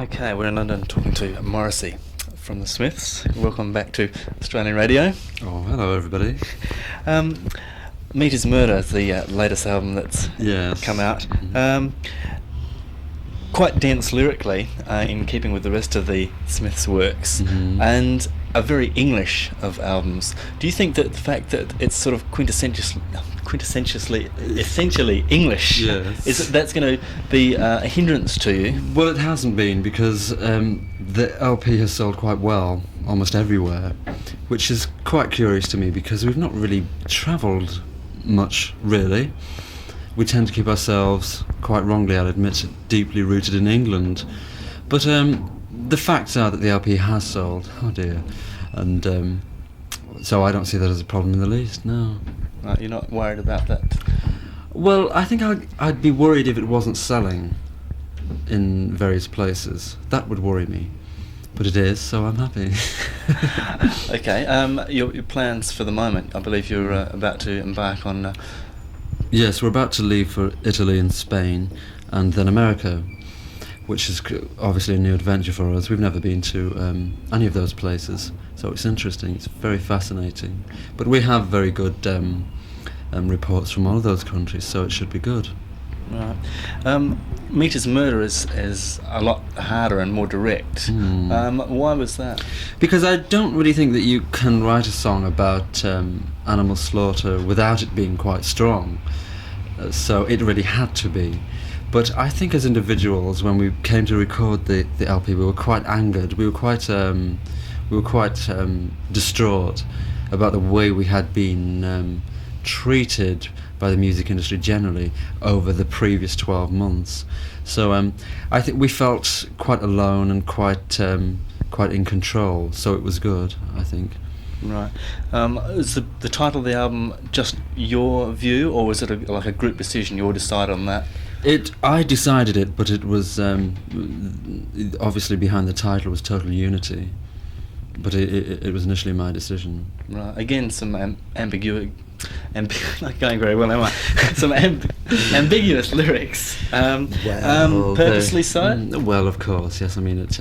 Okay, we're in London talking to Morrissey from the Smiths. Welcome back to Australian Radio. Oh, hello everybody. Meat is Murder is the latest album that's come out. Mhm. Quite dense lyrically, in keeping with the rest of the Smiths' works, and a very English of albums. Do you think that the fact that it's sort of essentially English, Yes. that's going to be a hindrance to you? Well, it hasn't been because the LP has sold quite well almost everywhere, which is quite curious to me because we've not really travelled much, really. We tend to keep ourselves, quite wrongly I'll admit, deeply rooted in England. But the facts are that the LP has sold, oh dear, and so I don't see that as a problem in the least, no. Right, you're not worried about that? Well, I think I'd be worried if it wasn't selling in various places. That would worry me. But it is, so I'm happy. Okay, your plans for the moment, I believe you're about to embark on... Yes, we're about to leave for Italy and Spain, and then America, which is obviously a new adventure for us. We've never been to any of those places, so it's interesting. It's very fascinating. But we have very good reports from all of those countries, so it should be good. Right. Meat is Murder is a lot harder and more direct. Why was that? Because I don't really think that you can write a song about animal slaughter without it being quite strong. So it really had to be. But I think as individuals, when we came to record the LP, we were quite angered. We were quite distraught about the way we had been treated by the music industry generally over the previous 12 months. So I think we felt quite alone and quite in control. So it was good, I think. Right. Is the title of the album just your view, or was it like a group decision? You all decided on that? I decided it, but it was obviously behind the title was Total Unity. But it was initially my decision. Right. Again, some ambiguity. Not going very well, am I? Some ambiguous lyrics. Purposely so? Well, of course, yes. I mean, it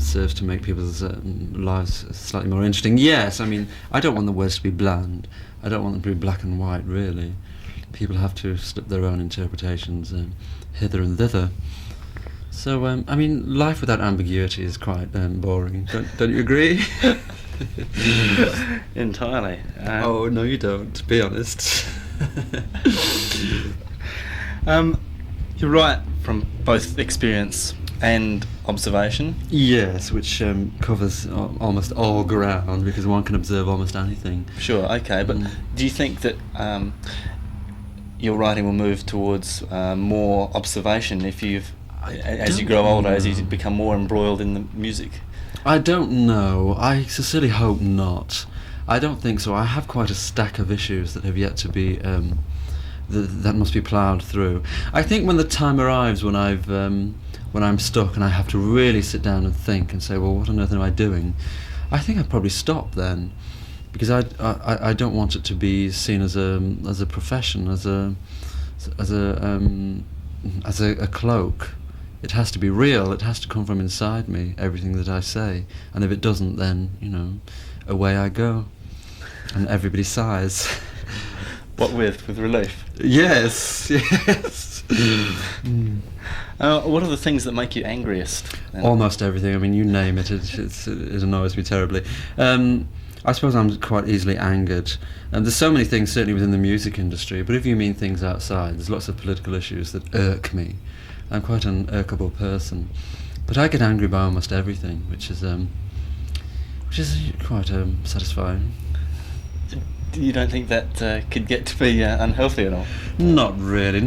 serves to make people's lives slightly more interesting. Yes, I mean, I don't want the words to be bland. I don't want them to be black and white, really. People have to slip their own interpretations hither and thither. So, I mean, life without ambiguity is quite boring. Don't you agree? Entirely. Oh, no you don't, be honest. You're right from both experience and observation. Yes, which covers almost all ground because one can observe almost anything. Sure, okay, but do you think that your writing will move towards more observation as you grow older, as you become more embroiled in the music? I don't know. I sincerely hope not. I don't think so. I have quite a stack of issues that have yet to be that must be ploughed through. I think when the time arrives when I'm stuck and I have to really sit down and think and say, well, what on earth am I doing? I think I'd probably stop then, because I don't want it to be seen as a profession, as a cloak. It has to be real. It has to come from inside me, everything that I say. And if it doesn't, then, away I go. And everybody sighs. What with relief? Yes. What are the things that make you angriest? Almost everything. I mean, you name it. It annoys me terribly. I suppose I'm quite easily angered. And there's so many things, certainly within the music industry, but if you mean things outside, there's lots of political issues that irk me. I'm quite an irkable person, but I get angry by almost everything, which is quite satisfying. You don't think that could get to be unhealthy at all? Not really.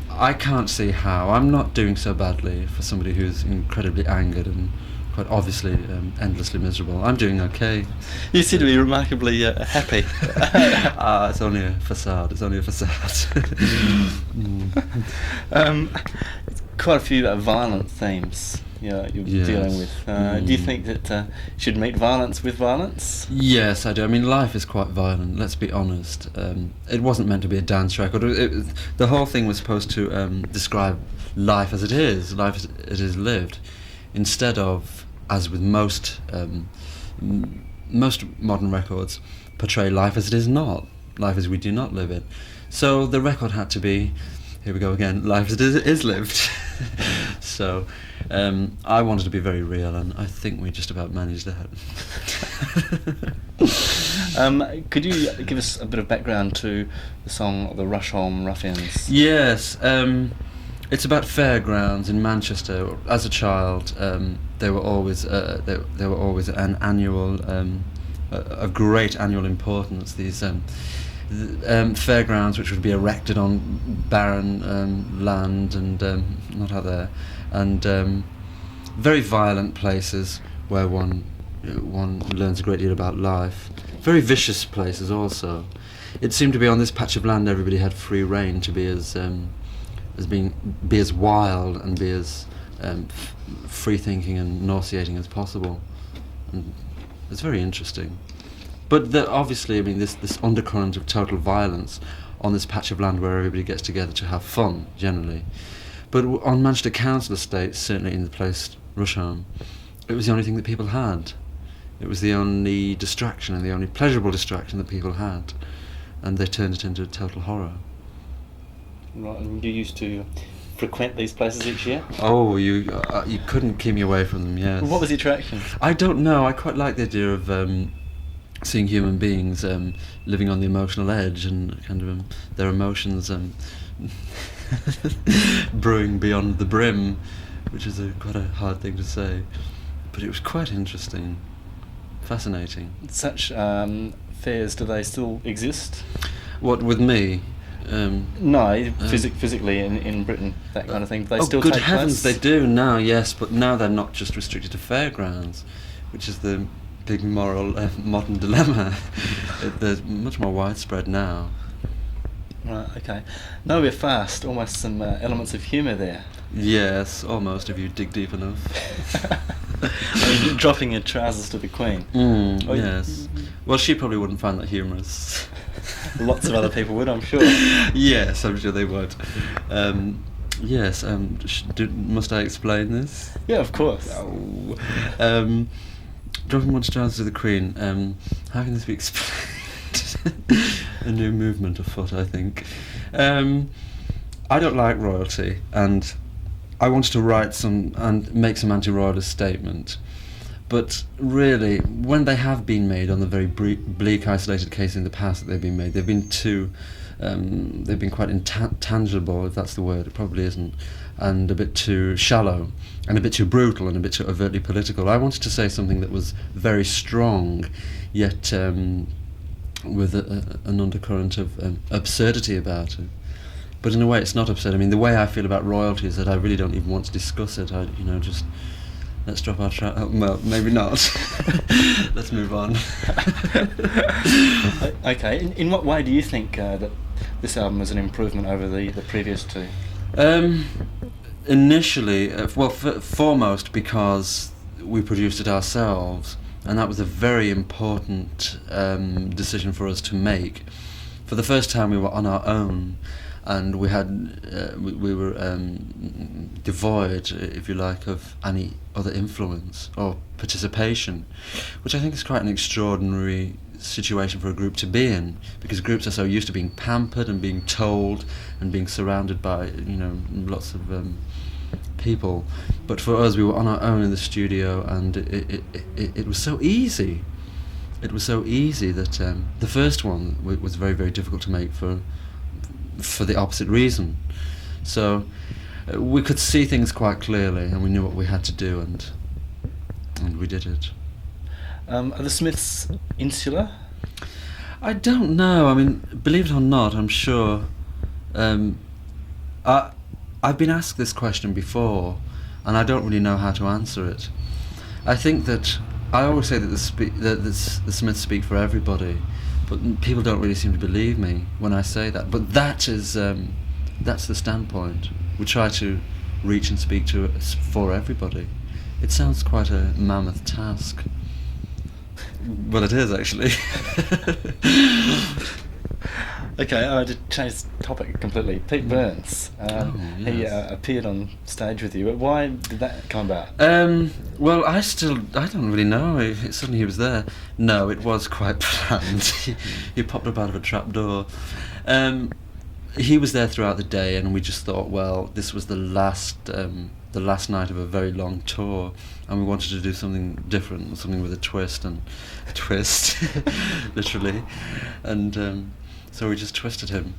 I can't see how. I'm not doing so badly for somebody who's incredibly angered and quite obviously endlessly miserable. I'm doing okay. You seem to be remarkably happy. It's only a facade. Quite a few violent themes you're Yes. dealing with. Do you think that should meet violence with violence? Yes, I do. I mean, life is quite violent, let's be honest. It wasn't meant to be a dance record. The whole thing was supposed to describe life as it is lived, instead of, as with most modern records, portray life as it is not, life as we do not live it. So the record had to be, here we go again, life as it is lived. So I wanted to be very real, and I think we just about managed that. Could you give us a bit of background to the song "The Rusholme Ruffians"? Yes, it's about fairgrounds in Manchester. As a child, they were always an annual, a great annual importance. These fairgrounds, which would be erected on barren land and not out there, and very violent places where one learns a great deal about life. Very vicious places also. It seemed to be on this patch of land everybody had free rein to be as wild and be as free thinking and nauseating as possible. And it's very interesting. But obviously, I mean, this undercurrent of total violence on this patch of land where everybody gets together to have fun, generally. But on Manchester Council estates, certainly in the place Rusholme, it was the only thing that people had. It was the only distraction and the only pleasurable distraction that people had. And they turned it into total horror. Right, and you used to frequent these places each year? Oh, you couldn't keep me away from them, yes. What was the attraction? I don't know. I quite like the idea of seeing human beings living on the emotional edge and kind of their emotions brewing beyond the brim, which is quite a hard thing to say. But it was quite interesting, fascinating. Such fairs, do they still exist? What, with me? No, physically in Britain, that kind of thing. They still good take heavens, place? they do now, yes, but now they're not just restricted to fairgrounds, which is the big moral modern dilemma. They're much more widespread now. Right, okay. No, we're fast. Almost some elements of humour there. Yes, almost, if you dig deep enough. Dropping your trousers to the Queen. Oh, Yes. Well, she probably wouldn't find that humorous. Lots of other people would, I'm sure. Yes, I'm sure they would. Yes, must I explain this? Yeah, of course. Oh. Dropping one's trousers to the Queen. How can this be explained? A new movement afoot, I think. I don't like royalty, and I wanted to write some and make some anti-royalist statement. But really, when they have been made on the very bleak, isolated case in the past that they've been made, they've been quite intangible, if that's the word. It probably isn't, and a bit too shallow, and a bit too brutal, and a bit too overtly political. I wanted to say something that was very strong, yet with an undercurrent of absurdity about it. But in a way, it's not absurd. I mean, the way I feel about royalty is that I really don't even want to discuss it. Just let's drop our well, maybe not. Let's move on. Okay. In what way do you think that this album is an improvement over the previous two? Initially, foremost because we produced it ourselves, and that was a very important decision for us to make. For the first time, we were on our own, and we had we were devoid, if you like, of any other influence or participation, which I think is quite an extraordinary situation for a group to be in, because groups are so used to being pampered and being told and being surrounded by lots of people. But for us, we were on our own in the studio, and it was so easy. It was so easy that the first one was very, very difficult to make for the opposite reason. So we could see things quite clearly, and we knew what we had to do, and we did it. Are the Smiths insular? I don't know. I mean, believe it or not, I'm sure. I've been asked this question before, and I don't really know how to answer it. I think that I always say that the Smiths speak for everybody, but people don't really seem to believe me when I say that. But that's the standpoint. We try to reach and speak for everybody. It sounds quite a mammoth task. Well, it is actually. Okay, I had to change the topic completely. Pete Burns, he yes. appeared on stage with you. But why did that come about? Well, I don't really know. Suddenly he was there. No, it was quite planned. He popped up out of a trapdoor. He was there throughout the day, and we just thought, well, this was the last night of a very long tour, and we wanted to do something different, something with a twist, literally, and so we just twisted him.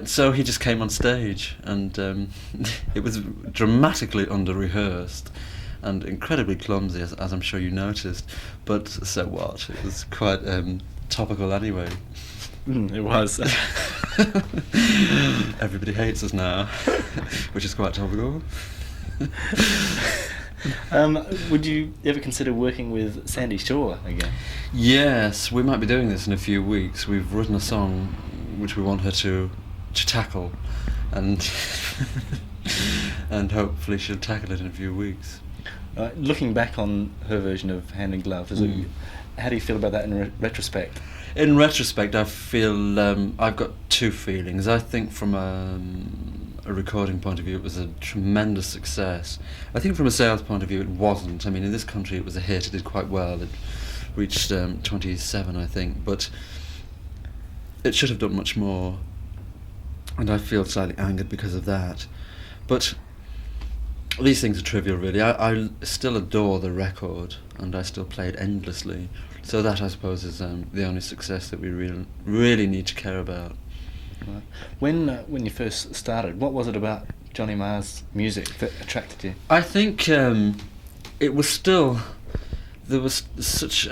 So he just came on stage, and it was dramatically under-rehearsed and incredibly clumsy, as I'm sure you noticed, but so what? It was quite topical anyway. It was. Everybody hates us now, which is quite topical. Would you ever consider working with Sandy Shaw again? Yes, we might be doing this in a few weeks. We've written a song which we want her to tackle, and and hopefully she'll tackle it in a few weeks. Looking back on her version of Hand in Glove, how do you feel about that in retrospect? In retrospect, I feel I've got two feelings. I think from a recording point of view, it was a tremendous success. I think from a sales point of view, it wasn't. I mean, in this country, it was a hit. It did quite well. It reached 27, I think, but it should have done much more, and I feel slightly angered because of that. But these things are trivial, really. I still adore the record, and I still play it endlessly. So that, I suppose, is the only success that we really need to care about. Right. When you first started, what was it about Johnny Marr's music that attracted you? I think it was still, there was such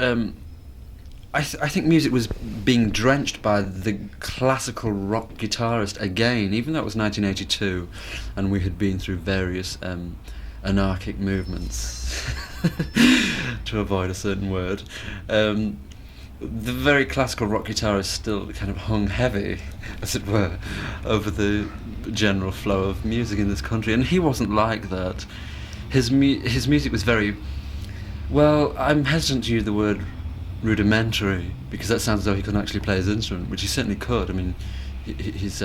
I think music was being drenched by the classical rock guitarist again, even though it was 1982 and we had been through various anarchic movements, to avoid a certain word. The very classical rock guitarist still kind of hung heavy, as it were, over the general flow of music in this country, and he wasn't like that. His music was very, well, I'm hesitant to use the word rudimentary, because that sounds as though he couldn't actually play his instrument, which he certainly could. I mean, he's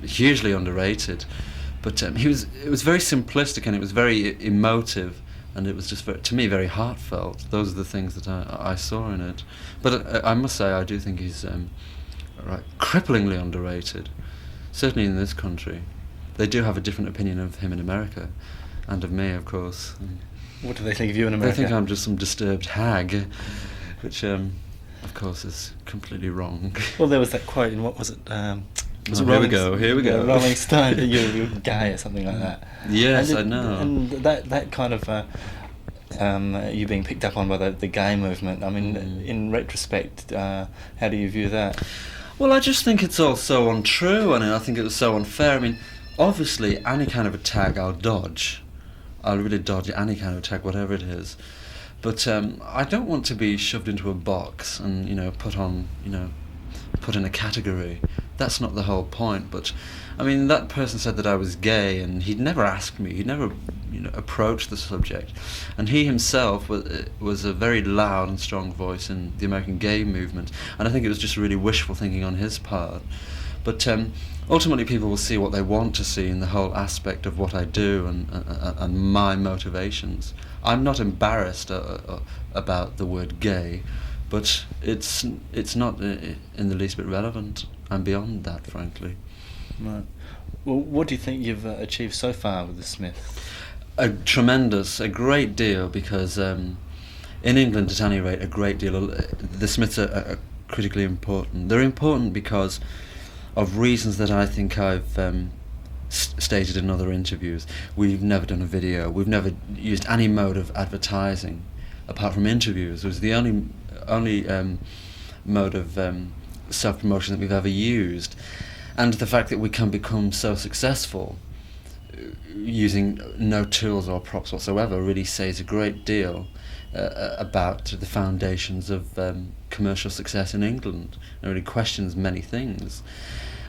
hugely underrated, but it was very simplistic, and it was very emotive, and it was just to me very heartfelt. Those are the things that I saw in it. But I must say, I do think he's cripplingly underrated, certainly in this country. They do have a different opinion of him in America, and of me, of course. What do they think of you in America? They think I'm just some disturbed hag, which, of course, is completely wrong. Well, there was that quote in, what was it? Here we go. Rolling Stone, that you're gay or something like that. Yes, I know. And that kind of you being picked up on by the gay movement. I mean, in retrospect, how do you view that? Well, I just think it's all so untrue, and I think it was so unfair. I mean, obviously, any kind of attack I'll dodge. I'll really dodge any kind of attack, whatever it is. But I don't want to be shoved into a box and, put in a category. That's not the whole point. But I mean, that person said that I was gay, and he'd never asked me. He'd never, approached the subject. And he himself was a very loud and strong voice in the American gay movement. And I think it was just really wishful thinking on his part. But ultimately, people will see what they want to see in the whole aspect of what I do and my motivations. I'm not embarrassed about the word gay, but it's not in the least bit relevant. I'm beyond that, frankly. Right. Well, what do you think you've achieved so far with the Smiths? A great deal, because in England, at any rate, a great deal. The Smiths are critically important. They're important because of reasons that I think I've stated in other interviews. We've never done a video. We've never used any mode of advertising apart from interviews. It was the only mode of self-promotion that we've ever used. And the fact that we can become so successful using no tools or props whatsoever really says a great deal about the foundations of commercial success in England. It really questions many things.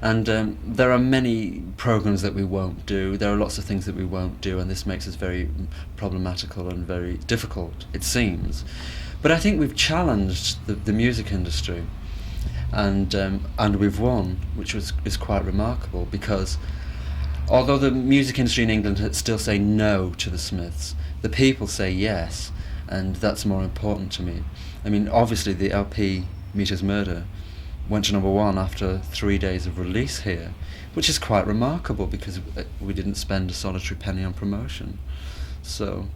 And there are many programs that we won't do. There are lots of things that we won't do, and this makes us very problematical and very difficult, it seems. But I think we've challenged the music industry, and we've won, which is quite remarkable, because although the music industry in England still say no to the Smiths, the people say yes, and that's more important to me. I mean, obviously the LP Meter's Murder went to number one after 3 days of release here, which is quite remarkable because we didn't spend a solitary penny on promotion. So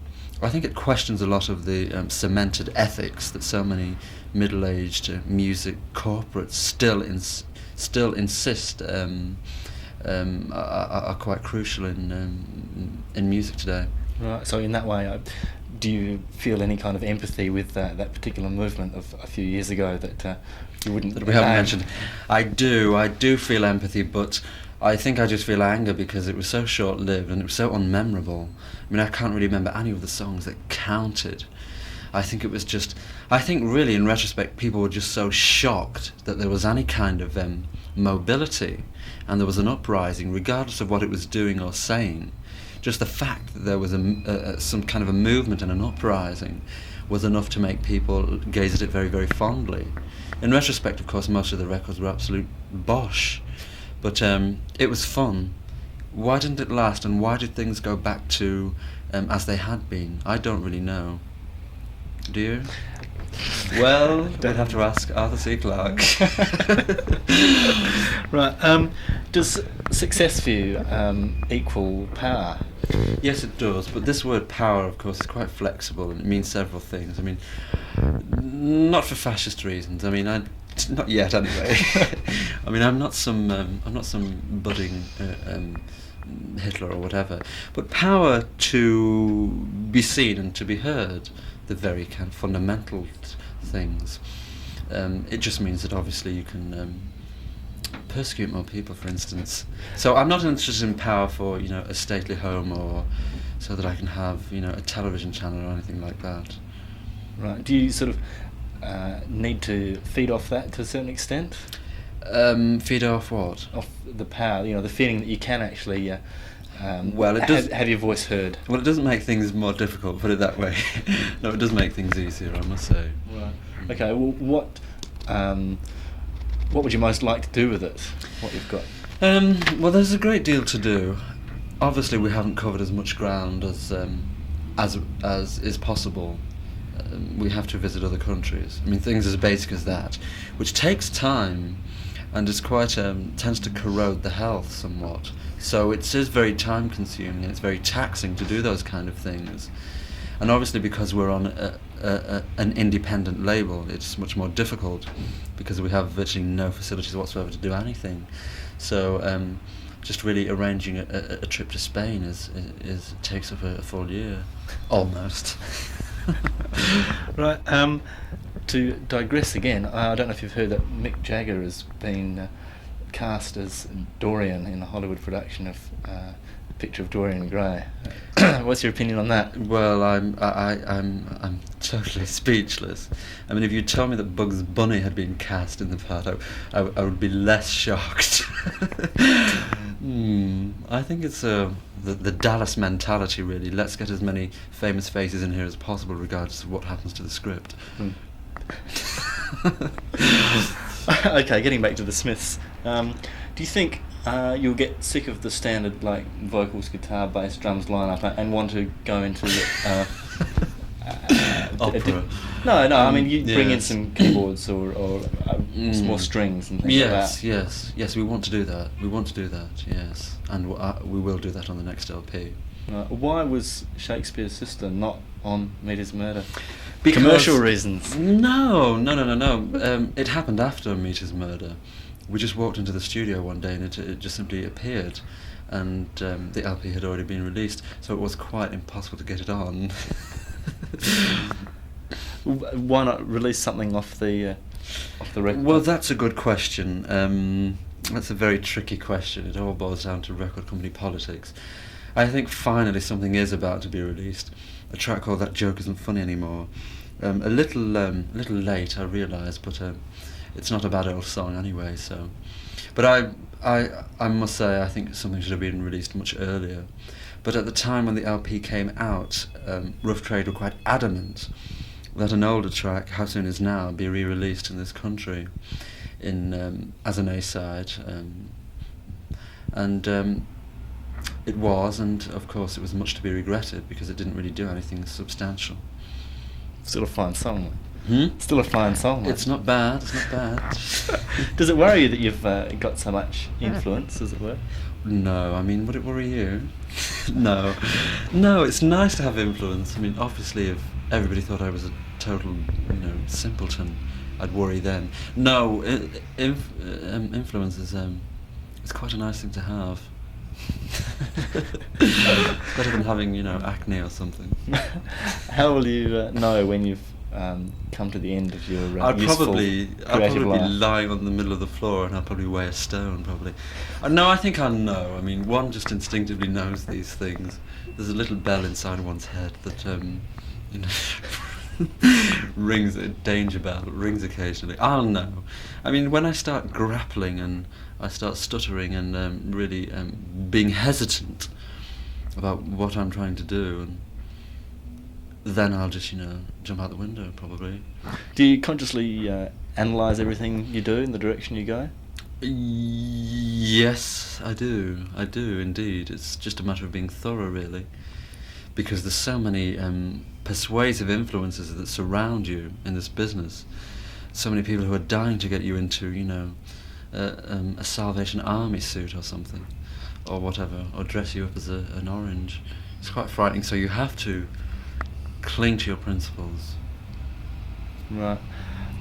I think it questions a lot of the cemented ethics that so many middle-aged music corporates still insist are quite crucial in music today. Right. So in that way, do you feel any kind of empathy with that particular movement of a few years ago that you wouldn't? That we haven't mentioned. I do feel empathy, but I think I just feel anger because it was so short-lived and it was so unmemorable. I mean, I can't really remember any of the songs that counted. I think really in retrospect people were just so shocked that there was any kind of mobility and there was an uprising regardless of what it was doing or saying. Just the fact that there was some kind of a movement and an uprising was enough to make people gaze at it very, very fondly. In retrospect, of course, most of the records were absolute bosh, but it was fun. Why didn't it last, and why did things go back to as they had been? I don't really know. Do you? Well, don't have to ask Arthur C. Clarke. Right. Does success for you equal power? Yes, it does. But this word "power," of course, is quite flexible, and it means several things. I mean, not for fascist reasons. I mean, not yet, anyway. I mean, I'm not some budding Hitler or whatever. But power to be seen and to be heard, the very kind of fundamental things. It just means that obviously you can persecute more people, for instance. So I'm not interested in power for a stately home or so that I can have a television channel or anything like that. Right. Do you sort of need to feed off that to a certain extent? Feed off what? Off the power. The feeling that you can actually. Well, it does have your voice heard. Well, it doesn't make things more difficult, put it that way. No, it does make things easier, I must say. Right. Okay. Well, what would you most like to do with it? What you've got? Well, there's a great deal to do. Obviously, we haven't covered as much ground as is possible. We have to visit other countries. I mean, things as basic as that, which takes time, and is quite tends to corrode the health somewhat. So it is very time-consuming, and it's very taxing to do those kind of things. And obviously, because we're on an independent label, it's much more difficult because we have virtually no facilities whatsoever to do anything. So just really arranging a trip to Spain is takes up a full year, almost. Right. To digress again, I don't know if you've heard that Mick Jagger has been cast as Dorian in a Hollywood production of Picture of Dorian Gray. What's your opinion on that? Well, I'm totally speechless. I mean, if you told me that Bugs Bunny had been cast in the part, I would be less shocked. I think it's the Dallas mentality, really. Let's get as many famous faces in here as possible, regardless of what happens to the script. Okay, getting back to the Smiths. Do you think you'll get sick of the standard vocals, guitar, bass, drums lineup and want to go into opera? No. I mean, you bring in some keyboards or some more strings and things like that. Yes. We want to do that. Yes, and we will do that on the next LP. Why was Shakespeare's Sister not on Meter's Murder? Because commercial reasons. No. It happened after Meter's Murder. We just walked into the studio one day and it just simply appeared, and the LP had already been released, so it was quite impossible to get it on. Why not release something off the record? Well, that's a good question. That's a very tricky question. It all boils down to record company politics. I think finally something is about to be released. A track called That Joke Isn't Funny Anymore. A little late, I realise, but it's not a bad old song anyway. So But I must say, I think something should have been released much earlier. But at the time when the LP came out, Rough Trade were quite adamant that an older track, How Soon Is Now, be re-released in this country as an A-side. It was, and of course it was much to be regretted because it didn't really do anything substantial. Still a fine song. Hmm? Still a fine song. It's not bad, it's not bad. Does it worry you that you've got so much influence, as it were? No, I mean, would it worry you? No. No, it's nice to have influence. I mean, obviously if everybody thought I was a total, simpleton, I'd worry then. No, influence is it's quite a nice thing to have. It's better than having, acne or something. How will you know when you've come to the end of your I'd useful probably creative be life? lying on the middle of the floor and I'll probably weigh a stone, probably. No, I think I know. I mean, one just instinctively knows these things. There's a little bell inside one's head that, rings, a danger bell, rings occasionally. I'll know. I mean, when I start grappling and I start stuttering and really being hesitant about what I'm trying to do, and then I'll just, jump out the window, probably. Do you consciously analyse everything you do in the direction you go? Yes, I do. I do, indeed. It's just a matter of being thorough, really. Because there's so many persuasive influences that surround you in this business. So many people who are dying to get you into, a Salvation Army suit or something, or whatever, or dress you up as an orange. It's quite frightening, so you have to cling to your principles. Right.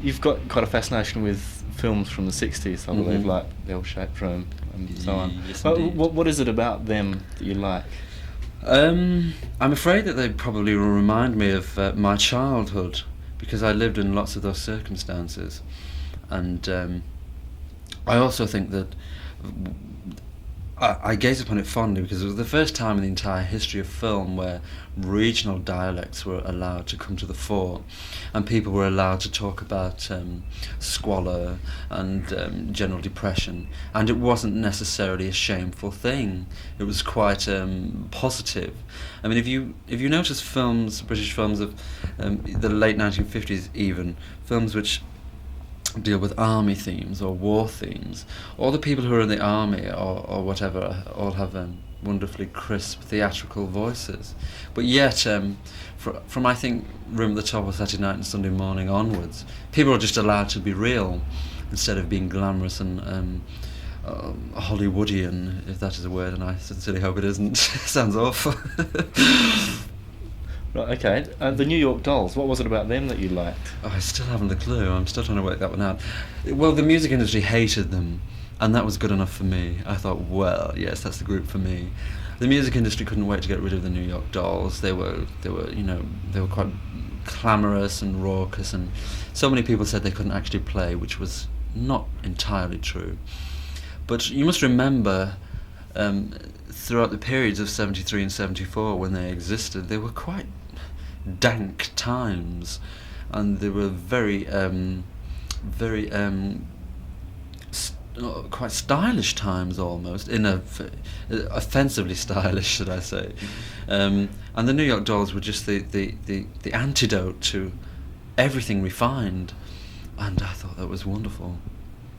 You've got quite a fascination with films from the 60s, I believe, Mhm. like The L-Shaped Room and so on. Yes, Well, indeed. what is it about them that you like? I'm afraid that they probably will remind me of my childhood, because I lived in lots of those circumstances, and I also think that I gaze upon it fondly because it was the first time in the entire history of film where regional dialects were allowed to come to the fore, and people were allowed to talk about squalor and general depression, and it wasn't necessarily a shameful thing. It was quite positive. I mean, if you notice films, British films of the late 1950s, even films which deal with army themes or war themes, all the people who are in the army or whatever all have wonderfully crisp theatrical voices, but yet from I think Room at the Top or Saturday Night and Sunday Morning onwards, people are just allowed to be real instead of being glamorous and Hollywoodian, if that is a word, and I sincerely hope it isn't. Sounds awful. Right, okay. The New York Dolls, what was it about them that you liked? Oh, I still haven't a clue. I'm still trying to work that one out. Well, the music industry hated them, and that was good enough for me. I thought, well, yes, that's the group for me. The music industry couldn't wait to get rid of the New York Dolls. They were quite clamorous and raucous, and so many people said they couldn't actually play, which was not entirely true. But you must remember, throughout the periods of 73 and 74 when they existed, they were quite dank times, and they were very quite stylish times, almost offensively stylish, should I say. And the New York Dolls were just the antidote to everything refined, and I thought that was wonderful.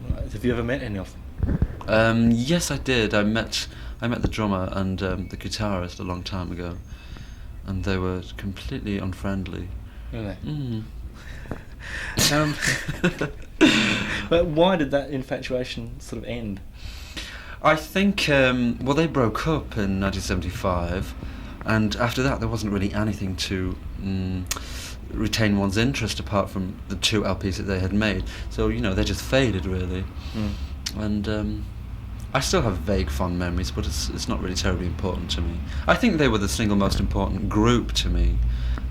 Right. Have you ever met any of them? Yes, I did. I met the drummer and the guitarist a long time ago, and they were completely unfriendly. Really? Mm. But why did that infatuation sort of end? I think, they broke up in 1975, and after that there wasn't really anything to retain one's interest apart from the 2 LPs that they had made. So, they just faded, really. And I still have vague fond memories, but it's not really terribly important to me. I think they were the single most important group to me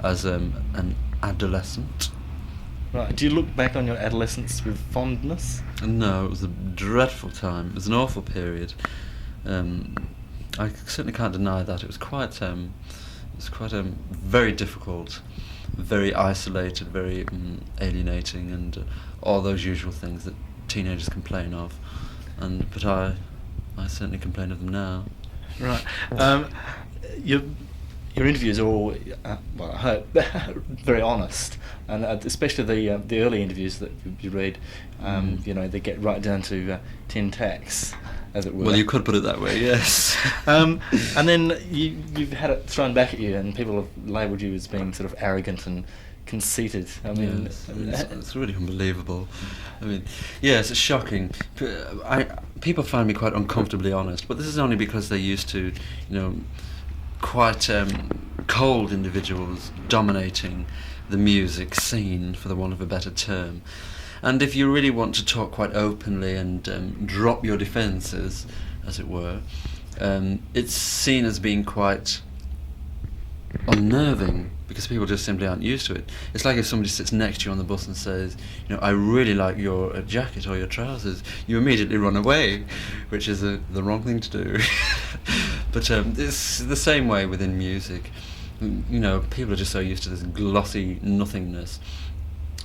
as an adolescent. Right. Do you look back on your adolescence with fondness? No, it was a dreadful time. It was an awful period. I certainly can't deny that. It was quite very difficult, very isolated, very alienating, and all those usual things that teenagers complain of. but I certainly complain of them now. Right. Your interviews are all, well, I hope, very honest, and especially the early interviews that you read. You know, they get right down to tin tacks, as it were. Well, you could put it that way, yes. And then you've had it thrown back at you, and people have labelled you as being sort of arrogant and conceited. I mean, it's really unbelievable. I mean, yes, it's shocking. People find me quite uncomfortably honest, but this is only because they're used to, you know, quite cold individuals dominating the music scene, for the want of a better term. And if you really want to talk quite openly and drop your defences, as it were, it's seen as being quite unnerving, because people just simply aren't used to it. It's like if somebody sits next to you on the bus and says, you know, I really like your jacket or your trousers, you immediately run away, which is the wrong thing to do. But it's the same way within music. You know, people are just so used to this glossy nothingness.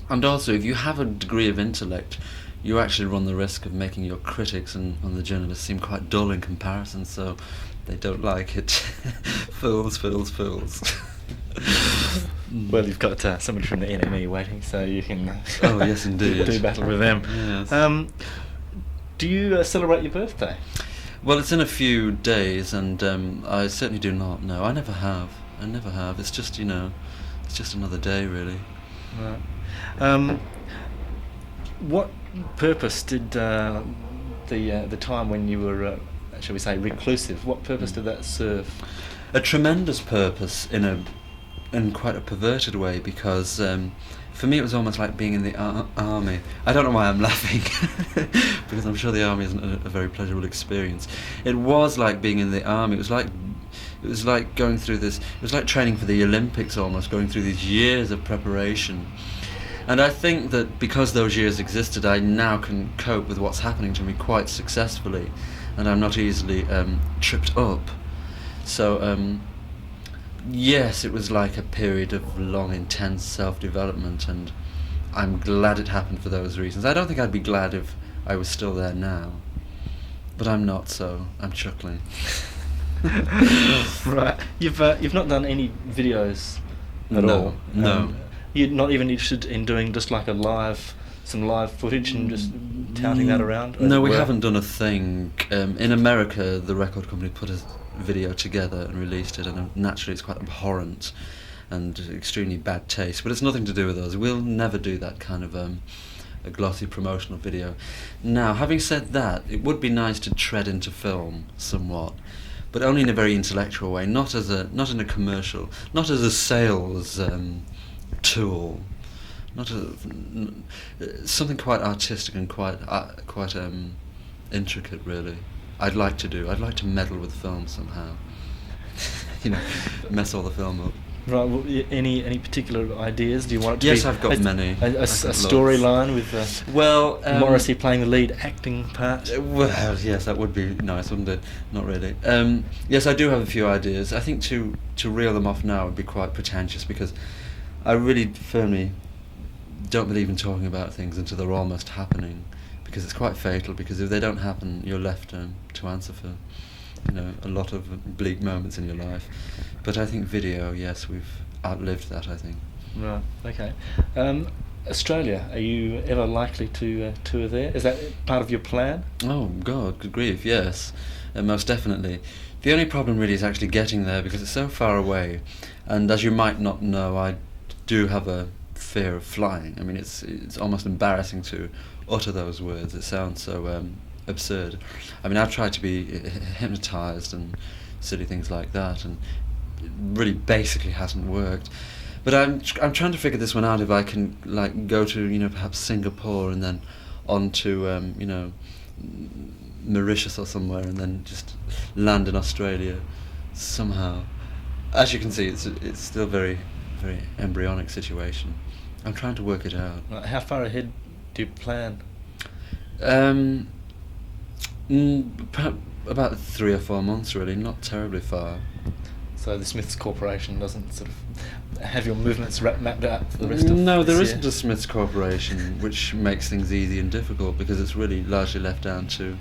And also, if you have a degree of intellect, you actually run the risk of making your critics and the journalists seem quite dull in comparison, so they don't like it. Fools, fools, fools. Well, you've got somebody from the NME waiting, so you can oh, yes, indeed. do battle with them. Yes. Do you celebrate your birthday? Well, it's in a few days, and I certainly do not. No, I never have. I never have. It's just, you know, it's just another day, really. Right. What purpose did the time when you were, shall we say, reclusive? What purpose did that serve? A tremendous purpose in quite a perverted way, because for me it was almost like being in the army. I don't know why I'm laughing, because I'm sure the army isn't a very pleasurable experience. It was like being in the army. It was like going through this. It was like training for the Olympics, almost going through these years of preparation. And I think that because those years existed, I now can cope with what's happening to me quite successfully, and I'm not easily tripped up. So, yes, it was like a period of long, intense self-development, and I'm glad it happened for those reasons. I don't think I'd be glad if I was still there now, but I'm not, so I'm chuckling. Right. You've not done any videos at all? No. You're not even interested in doing just like some live footage and just touting that around? No, we haven't done a thing. In America, the record company put a video together and released it, and naturally it's quite abhorrent and extremely bad taste, but it's nothing to do with us. We'll never do that kind of a glossy promotional video. Now, having said that, it would be nice to tread into film somewhat, but only in a very intellectual way, not in a commercial, not as a sales tool, not something quite artistic and quite intricate, really. I'd like to meddle with film somehow. You know, mess all the film up. Right. Well, any particular ideas? Do you want it to yes, be? I've got many. A storyline with Morrissey playing the lead acting part. Well, yes, that would be nice, wouldn't it? Not really. Yes, I do have a few ideas. I think to reel them off now would be quite pretentious, because I really firmly don't believe in talking about things until they're almost happening, because it's quite fatal. Because if they don't happen, you're left to answer for, you know, a lot of bleak moments in your life. But I think video, yes, we've outlived that, I think. Right. Okay. Australia, are you ever likely to tour there? Is that part of your plan? Oh God, good grief, yes, most definitely. The only problem really is actually getting there, because it's so far away, and as you might not know, I do have a fear of flying. I mean, it's almost embarrassing to utter those words. It sounds so absurd. I mean, I've tried to be hypnotized and silly things like that, and it really basically hasn't worked. But I'm trying to figure this one out, if I can like go to, you know, perhaps Singapore and then on to you know, Mauritius or somewhere, and then just land in Australia somehow. As you can see, it's still a very embryonic situation. I'm trying to work it out. Right. How far ahead do you plan? About 3 or 4 months, really, not terribly far. So the Smiths Corporation doesn't sort of have your movements mapped out for the rest of No, there this isn't year? a Smiths Corporation, which makes things easy and difficult, because it's really largely left down to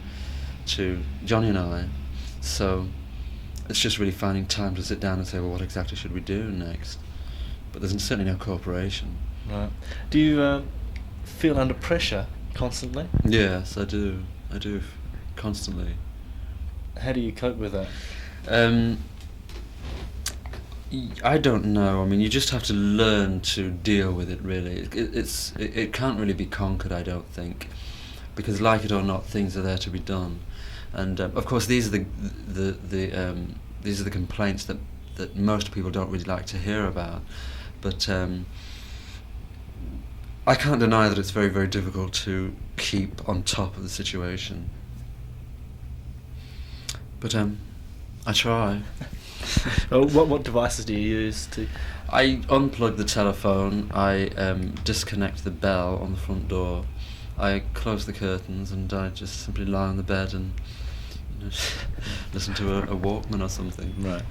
to Johnny and I. So it's just really finding time to sit down and say, well, what exactly should we do next? But there's certainly no cooperation. Right. Do you feel under pressure constantly? Yes, I do. Constantly. How do you cope with that? I don't know. I mean, you just have to learn to deal with it. Really, it can't really be conquered. I don't think, because like it or not, things are there to be done, and of course these are these are the complaints that most people don't really like to hear about. But I can't deny that it's very, very difficult to keep on top of the situation. But I try. What devices do you use to? I unplug the telephone, I disconnect the bell on the front door, I close the curtains, and I just simply lie on the bed and listen to a Walkman or something. Right.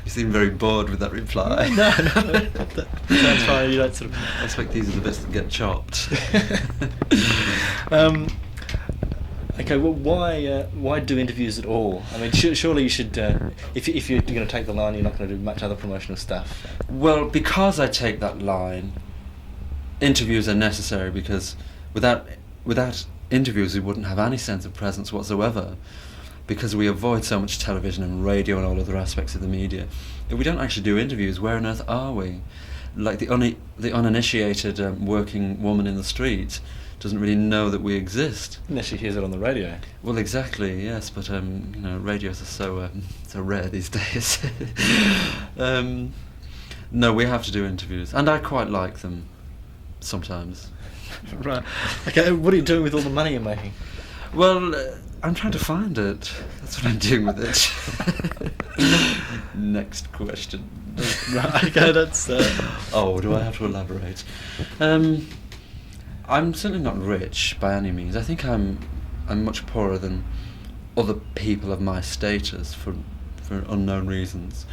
You seem very bored with that reply. No, that sounds fine. You don't sort of. I expect these are the bits that get chopped. Okay, well, why do interviews at all? I mean, surely you should. If you're going to take the line, you're not going to do much other promotional stuff. Well, because I take that line, interviews are necessary, because without interviews we wouldn't have any sense of presence whatsoever, because we avoid so much television and radio and all other aspects of the media. If we don't actually do interviews, where on earth are we? Like the uninitiated working woman in the street doesn't really know that we exist. Unless she hears it on the radio. Well, exactly, yes, but radios are so rare these days. No, we have to do interviews, and I quite like them sometimes. Right. Okay, what are you doing with all the money you're making? Well, I'm trying to find it. That's what I'm doing with it. Next question. Right. Okay, that's. Oh, do I have to elaborate? I'm certainly not rich by any means. I think I'm much poorer than other people of my status for unknown reasons.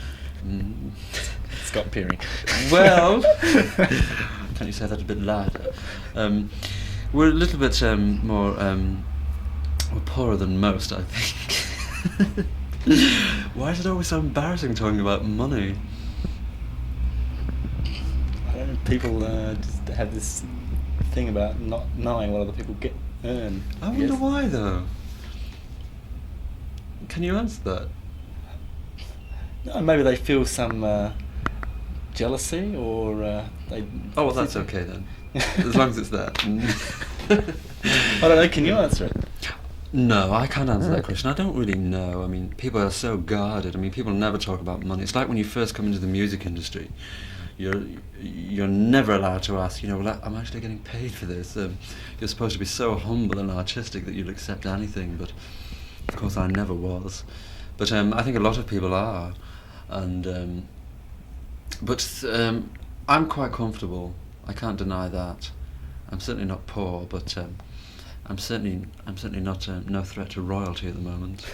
Scott Peary. Well, can't you say that a bit louder? We're a little bit more we're poorer than most, I think. Why is it always so embarrassing talking about money? I don't know, people just have this thing about not knowing what other people earn. I wonder why, though. Can you answer that? No, maybe they feel some jealousy, or they. Oh, well, that's okay then. As long as it's that. I don't know. Can you answer it? No, I can't answer that question. I don't really know. I mean, people are so guarded. I mean, people never talk about money. It's like when you first come into the music industry. You're never allowed to ask, well, I'm actually getting paid for this. You're supposed to be so humble and artistic that you'll accept anything, but of course I never was. But I think a lot of people are, and but I'm quite comfortable. I can't deny that. I'm certainly not poor, but I'm certainly not no threat to royalty at the moment.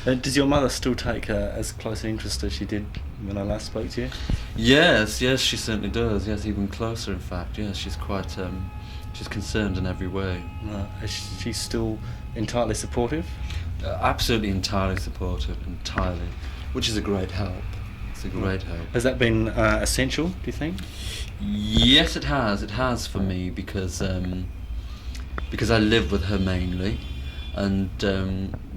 Does your mother still take as close an interest as she did when I last spoke to you? Yes, she certainly does. Yes, even closer, in fact. Yes, she's quite she's concerned in every way. Right. Is she still entirely supportive? Absolutely entirely supportive, entirely, which is a great help. It's a great help. Has that been essential, do you think? Yes, it has. It has for me, because I live with her mainly, and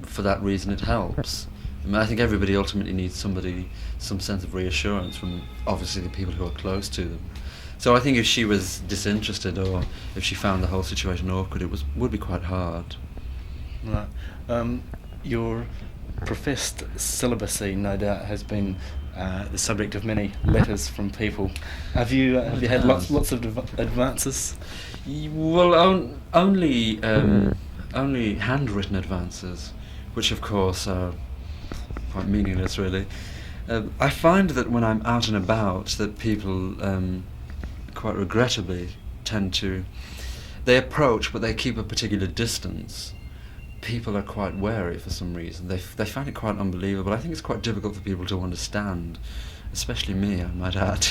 for that reason it helps. I mean, I think everybody ultimately needs some sense of reassurance from obviously the people who are close to them. So I think if she was disinterested, or if she found the whole situation awkward, it would be quite hard. Right. Your professed celibacy, no doubt, has been the subject of many letters from people. Have you had lots of advances? Well, only handwritten advances, which of course are quite meaningless, really. I find that when I'm out and about, that people, quite regrettably, they approach, but they keep a particular distance. People are quite wary for some reason. They find it quite unbelievable. I think it's quite difficult for people to understand, especially me, I might add.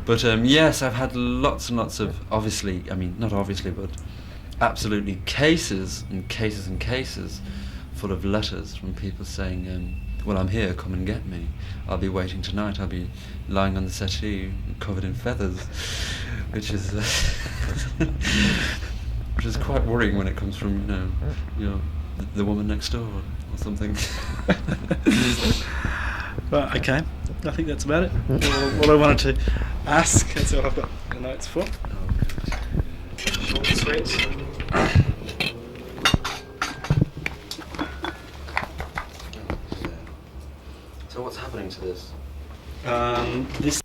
But yes, I've had lots and lots of, not obviously, but absolutely cases and cases and cases full of letters from people saying, well, I'm here, come and get me. I'll be waiting tonight, I'll be lying on the settee covered in feathers, which is which is quite worrying when it comes from, the woman next door or something. Right, okay. I think that's about it. What I wanted to ask, that's what I've got the notes for. Short and sweet. So what's happening to this? This